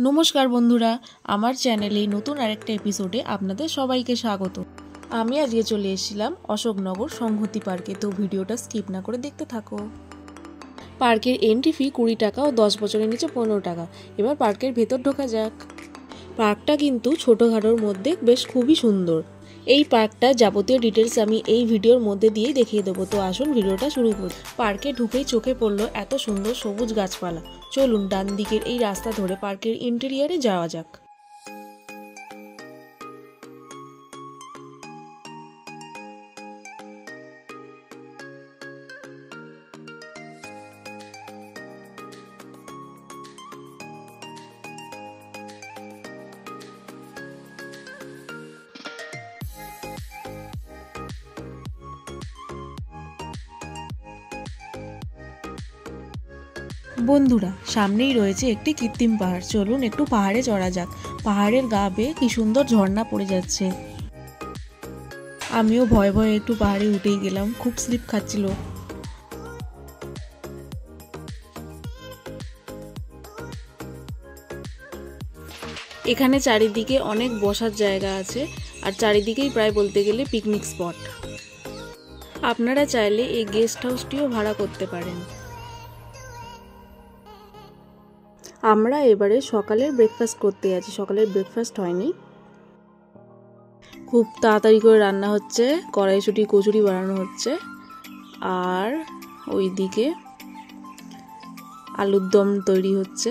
নমস্কার বন্ধুরা, আমার চ্যানেলে নতুন আরেকটা এপিসোডে আপনাদের সবাইকে স্বাগত। আমি আজকে চলে এসেছিলাম অশোকনগর সংহতি পার্কে। তো ভিডিওটা স্কিপ না করে দেখতে থাকো। পার্কের এন্ট্রি ফি 20 টাকা ও 10 বছরের নিচে 15 টাকা। এবার পার্কের ভেতর ঢোকা যাক। পার্কটা কিন্তু ছোটোখাটোর মধ্যে বেশ খুবই সুন্দর। এই পার্কটা যাবতীয় ডিটেলস আমি এই ভিডিওর মধ্যে দিয়েই দেখিয়ে দেবো। তো আসুন ভিডিওটা শুরু করি। পার্কে ঢুকেই চোখে পড়লো এত সুন্দর সবুজ গাছপালা। চলুন ডান দিকের এই রাস্তা ধরে পার্কের ইন্টেরিয়ারে যাওয়া যাক। বন্ধুরা, সামনেই রয়েছে একটি কৃত্রিম পাহাড়। চলুন একটু পাহাড়ে চড়া যাক। পাহাড়ের গা বেয়ে কি সুন্দর ঝর্ণা পড়ে যাচ্ছে। আমিও ভয়ে ভয়ে একটু পাহাড়ে উঠেই গেলাম, খুব স্লিপ খাচ্ছিল। এখানে চারিদিকে অনেক বসার জায়গা আছে, আর চারিদিকেই প্রায় বলতে গেলে পিকনিক স্পট। আপনারা চাইলে এই গেস্ট হাউসটিও ভাড়া করতে পারেন। আমরা এবারে সকালের ব্রেকফাস্ট করতে যাচ্ছি। সকালের ব্রেকফাস্ট হয়নি, খুব তাড়াতাড়ি করে রান্না হচ্ছে। কড়াইশুঁটি কচুরি বানানো হচ্ছে, আর ওইদিকে আলুর দম তৈরি হচ্ছে।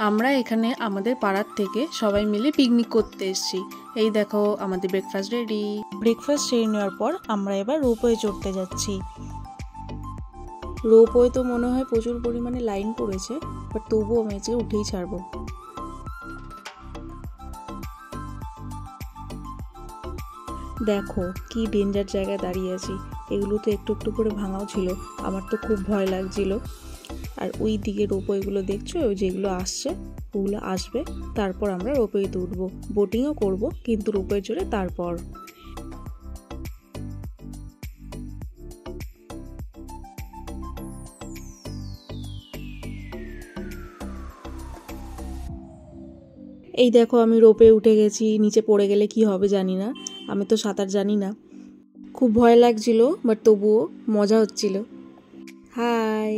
আমরা এখানে আমাদের পাড়ার থেকে সবাই মিলে পিকনিক করতে এসেছি। এই দেখো আমাদের ব্রেকফাস্ট রেডি। ব্রেকফাস্ট সেরে নেওয়ার পর আমরা এবার রোপওয়ে চড়তে যাচ্ছি। রোপওয়ে তো মনে হয় প্রচুর পরিমাণে লাইন পড়েছে, বাট তবুও আমি আজকে উঠেই ছাড়বো। দেখো কি ডেঞ্জার জায়গায় দাঁড়িয়ে আছি। এগুলো তো একটু একটু করে ভাঙাও ছিল, আমার তো খুব ভয় লাগছিল। আর ওই দিকে রোপওয়েগুলো দেখছো, ওই যেগুলো আসছে ওগুলো আসবে, তারপর আমরা রোপওয়েতে উঠবো। বোটিংও করব, কিন্তু রোপওয়ে চড়ে তারপর। এই দেখো আমি রোপে উঠে গেছি। নিচে পড়ে গেলে কি হবে জানি না, আমি তো সাঁতার জানি না। খুব ভয় লাগছিল, বাট তবুও মজা হচ্ছিল। হাই,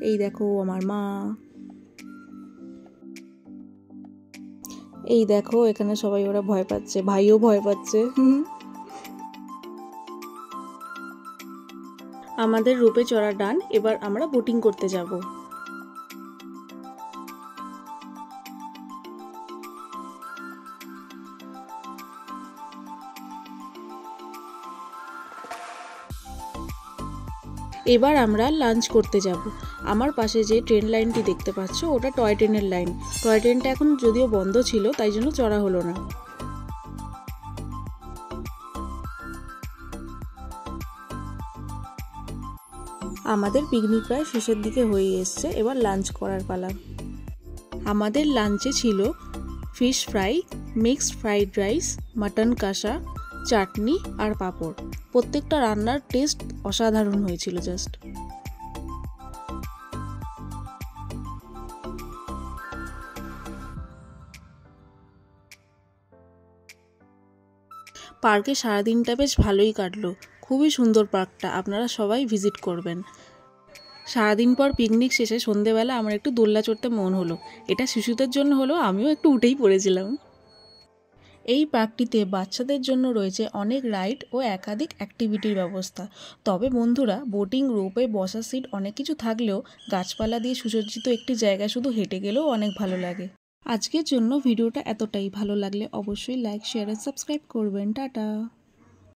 এই দেখো আমার মা। এই দেখো এখানে সবাই ওরা ভয় পাচ্ছে, ভাইও ভয় পাচ্ছে। আমাদের রোপে চড়া ডান, এবার আমরা বোটিং করতে যাব। এবার আমরা লাঞ্চ করতে যাব। আমার পাশে যে ট্রেন লাইনটি দেখতে পাচ্ছ, ওটা টয় ট্রেনের লাইন। টয় ট্রেনটা এখন যদিও বন্ধ ছিল, তাই জন্য চড়া হলো না। আমাদের পিকনিক প্রায় শেষের দিকে হয়ে এসছে, এবার লাঞ্চ করার পালা। আমাদের লাঞ্চে ছিল fish fry, mixed fried rice, mutton কষা, চাটনি আর পাঁপড়। প্রত্যেকটা রান্নার টেস্ট অসাধারণ হয়েছিল। জাস্ট পার্কে সারাদিনটা বেশ ভালোই কাটলো। খুবই সুন্দর পার্কটা, আপনারা সবাই ভিজিট করবেন। সারাদিন পর পিকনিক শেষে সন্ধেবেলা আমার একটু দোলনা চড়তে মন হলো। এটা শিশুদের জন্য হলো, আমিও একটু উঠেই পড়েছিলাম। এই পার্কটিতে বাচ্চাদের জন্য রয়েছে অনেক রাইড ও একাধিক অ্যাক্টিভিটির ব্যবস্থা। তবে বন্ধুরা, বোটিং, রোপওয়ে, বসার সিট অনেক কিছু থাকলেও গাছপালা দিয়ে সুসজ্জিত একটি জায়গা শুধু হেঁটে গেলেও অনেক ভালো লাগে। আজকের জন্য ভিডিওটা এতটাই। ভালো লাগলে অবশ্যই লাইক, শেয়ার আর সাবস্ক্রাইব করবেন। টাটা।